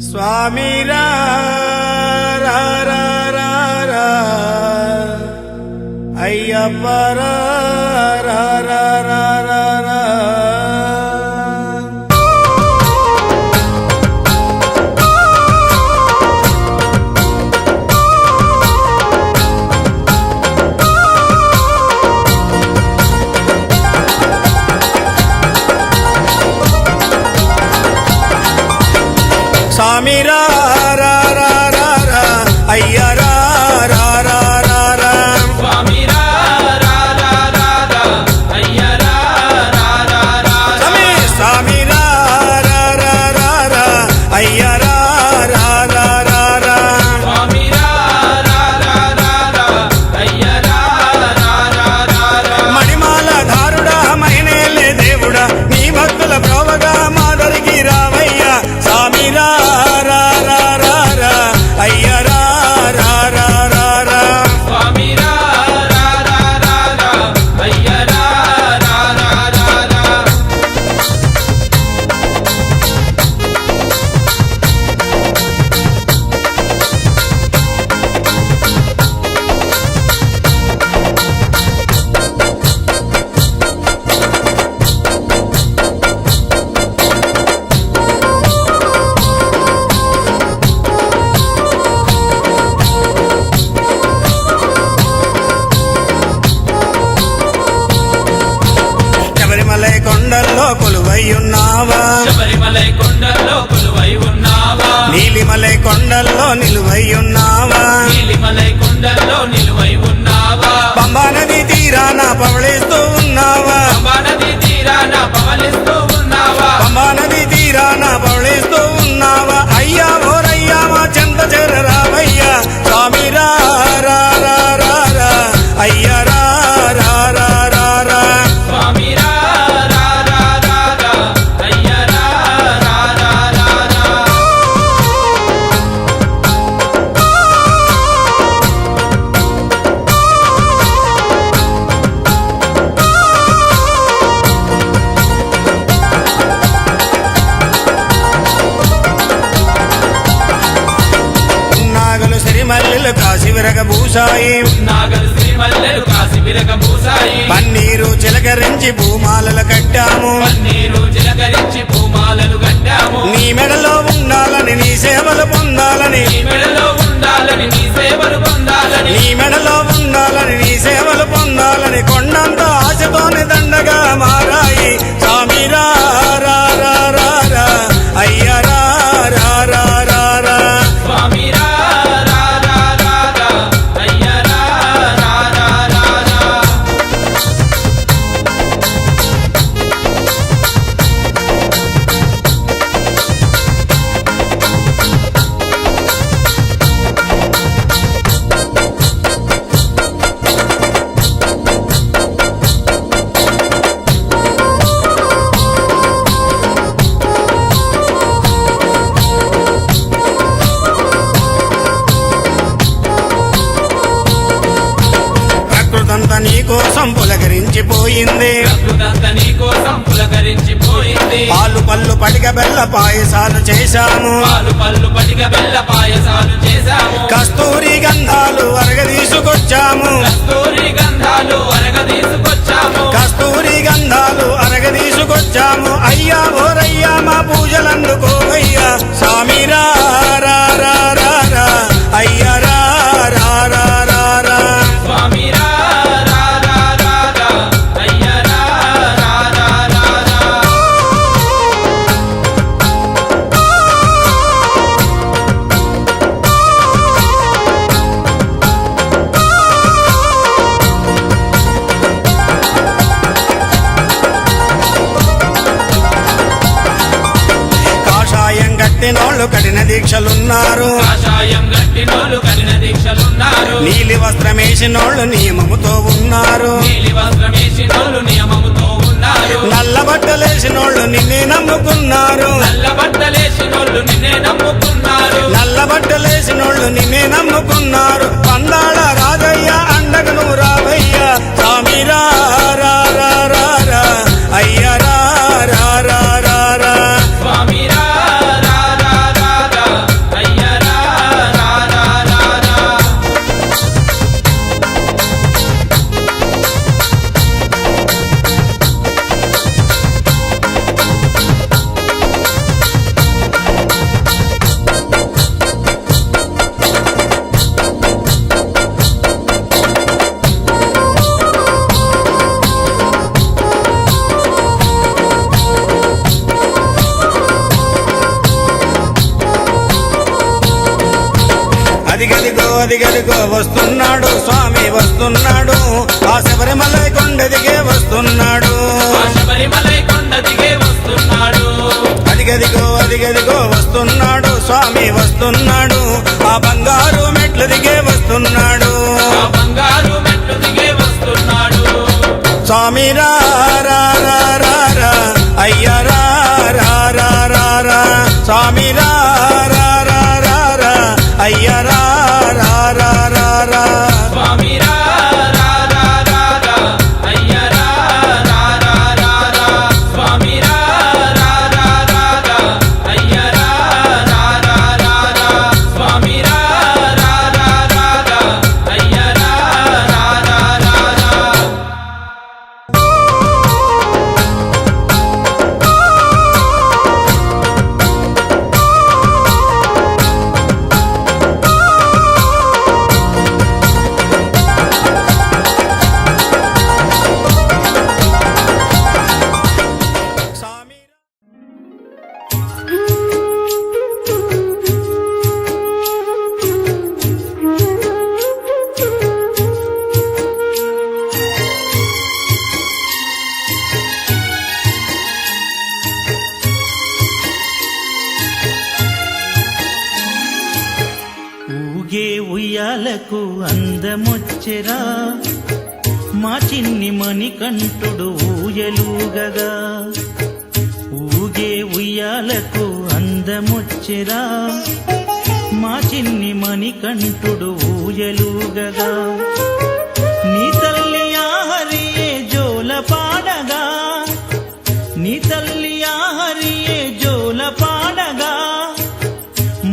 स्वामी रा रा रा रा रा अय्यप्प रा रा रा रा रा रा स्वामी रा रा रा रा रा अय्या रा रा रा रा रा स्वामी रा रा रा रा रा अय्या रा रा रा रा स्वामी रा रा रा रा रा अय्या रा रा रा रा रा स्वामी रा रा रा रा रा अय्या रा रा रा रा रा मणिमाల धारुడా మైనేలే దేవుడా నీ భక్తుల ప్రోవగా మాదరికి రావయ్యా स्वामी रा रा रा रा रा अय्या रा रा रा रा रा स्वामी रा रा रा रा रा अय्या रा रा रा रा रा శబరిమలై కొండల్లో కొలువై ఉన్నావా శబరిమలై కొండల్లో కొలువై ఉన్నావా నీలిమలై కొండల్లో నిలువై ఉన్నావా నీలిమలై కొండల్లో నిలువై ఉన్నావా పంబా నది తీరాన పవళిస్తూ ఉన్నావా పంబా నది తీరాన పవలిస్తూ ఉన్నావా పంబా నది తీరాన పవళిస్తూ ఉన్నావా అయ్యా ఓరయ్యా మా చెంత చేరరావయ్యా స్వామి రా రా రా రా రా అయ్యా రా రా రా రా రా स्वामी रा रा रा रा रा अय्या रा रा रा रा रा నాగలు సిరిమల్లెలు కాశీ విరగభూషాయి నాగల్ శ్రీమల్లెలు కాసి విరగబూసాయి పన్నీరు చిలకరించి భూమాలలు కట్టాము పన్నీరు చిలకరించి పూమాలను కట్టాము నీ మెడలో ఉండాలని నీ సేవలు పొందాలని నీ మెడలో ఉండాలని నీ సేవలు పొందాలని నీ మెడలో ఉండాలని నీ సేవలు పొందాలని కొండంత ఆశతోని దండగా మారాయి స్వామి పులకరించిపోయింది. ప్రకృతంతా నీ కోసం పులకరించిపోయింది. పాలు పళ్ళు పటిక బెల్ల పాయసాలు చేశాము. పాలు పళ్ళు పటిక బెల్ల పాయసాలు చేశాము. కస్తూరి గంధాలు అరగదీసుకొచ్చాము. కస్తూరి గంధాలు అరగదీసుకొచ్చాము. కస్తూరి గంధాలు అరగదీసుకొచ్చాము. అయ్యా ఓరయ్యా మా పూజలందుకోవయ్యా స్వామి రా రా రా రా రా. అయ్యా రా రా రా రా రా. స్వామి రా రా రా రా రా. అయ్య రా రా రా రా రా. కాషాయం కట్టినోళ్ళు కఠిన దీక్షలున్నారు. కాషాయం గట్టినోళ్ళు కఠిన దీక్షలున్నారు. నీలి వస్త్రమేసినోళ్ళు నియమముతో ఉన్నారు. నీలి వస్త్రమేసినోళ్ళు నియమముతో ఉన్నారు. నల్ల బట్టలేసినోళ్ళు నిన్నే నమ్ముకున్నారు. నల్ల బట్టలేసినోళ్ళు నిన్నే నమ్ముకున్నారు. నల్ల బట్టలేసినోళ్ళు నిన్నే నమ్ముకున్నారు. పందాళ రాజయ్య అండగ నువ్వు రావయ్యా స్వామి రా రా రా రా రా. అయ్య రా రా రా రా రా. స్వామి రా రా రా రా రా. అయ్య రా రా రా రా రా. అదిగదిగో అదిగదిగో వస్తున్నాడు స్వామి వస్తున్నాడు. ఆ శబరిమల కొండ దిగే వస్తున్నాడు. ఆ శబరిమలై కొండ దిగే వస్తున్నాడు. అదిగదిగో అదిగదిగో వస్తున్నాడు స్వామి వస్తున్నాడు. ఆ బంగారు మెట్లు దిగే వస్తున్నాడు. ఆ బంగారు మెట్లు దిగే వస్తున్నాడు. స్వామి రా రా రా రా రా. అయ్య రా రా రా రా రా. స్వామి రా రా రా రా రా. అయ్య రా రా రా రా రా. స్వామి రా రా రా రా రా. అయ్య రా రా రా రా రా. స్వామి రా రా రా రా రా. అయ్య రా రా రా రా రా. స్వామి రా రా రా రా రా. అయ్య రా రా రా రా రా. స్వామి ఊగే ఉయ్యాలకు అందమొచ్చెరా మా చిన్ని మణికంఠుడు ఊయలుగగా. ఊగే ఉయ్యాలకు అందమొచ్చెరా మా చిన్ని మణికంఠుడు ఊయలుగగా. నీ తల్లి ఆహరియే జోల పాడగా. నీ తల్లి ఆహరియే జోల పాడగా.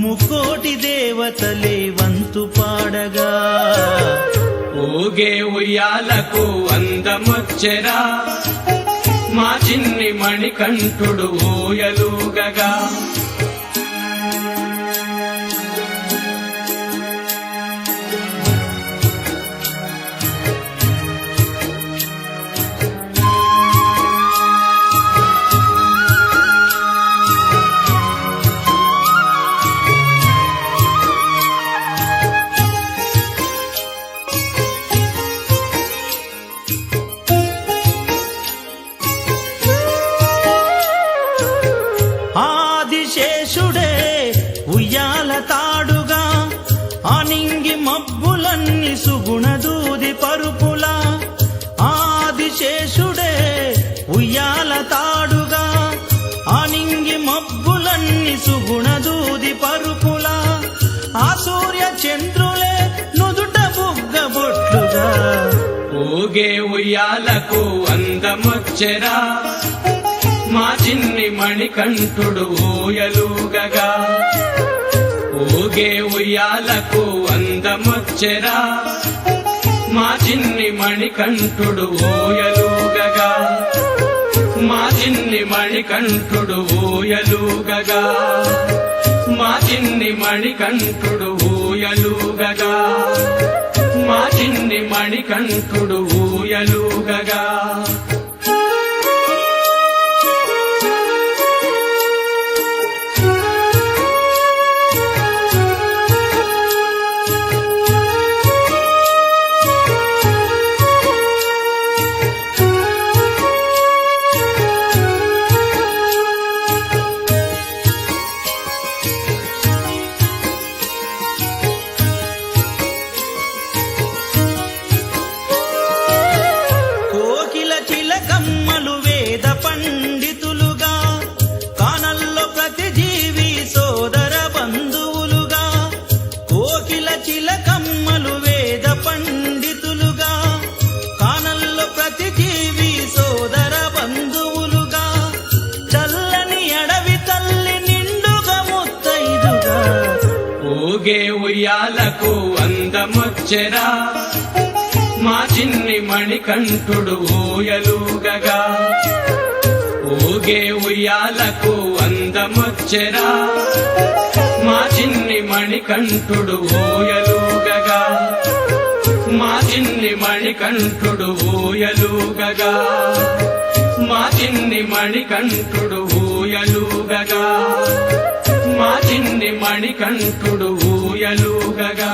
ముకోటి దేవతలే వంతు పాడగా. ఊగే ఉయ్యాలకు అందమొచ్చెరా మా చిన్ని మణికంఠుడు ఊయలుగగా. ఆదిశేషుడే ఉయ్యాల తాడుగా. అనింగి మబ్బులన్నీ సుగుణదూది పరుపులా. ఆదిశేషుడే ఉయ్యాల తాడుగా. అనింగి మబ్బులన్నీ సుగుణదూది పరుపులా. ఆ సూర్య చంద్రులే నుదుట బుగ్గ బొట్లుగా. ఊగే ఉయ్యాలకు అందమొచ్చెరా మా చిన్ని మణికంఠుడు ఊయలుగగా ఊగే ఉయ్యాలకు అందమొచ్చెరా మా చిన్ని మణికంఠుడు ఊయలుగగా మా చిన్ని మణికంఠుడు ఊయలుగగా మా చిన్ని మణికంఠుడు ఊయలుగగా మా చిన్ని మణికంఠుడు ఊయలుగగా కోకిల చిలకమ్మలు వేద పండితులుగా కానల్లో ప్రతి జీవి సోదర బంధువులుగా కోకిల చిలకమ్మలు వేద పండితులుగా కానల్లో ప్రతి జీవి సోదర బంధువులుగా చల్లని అడవి తల్లి నిండుగా ముత్తైదుగా ఊగే ఉయ్యాలకు అందమొచ్చెరా మా చిన్ని మణికంఠుడు ఊయలుగగా ఊగే ఉయ్యాలకు అందమొచ్చెరా మా చిన్ని మణికంఠుడు ఊయలుగగా మా చిన్ని మణికంఠుడు ఊయలుగగా మా చిన్ని మణికంఠుడు ఊయలుగగా మా చిన్ని మణికంఠుడు ఊయలుగగా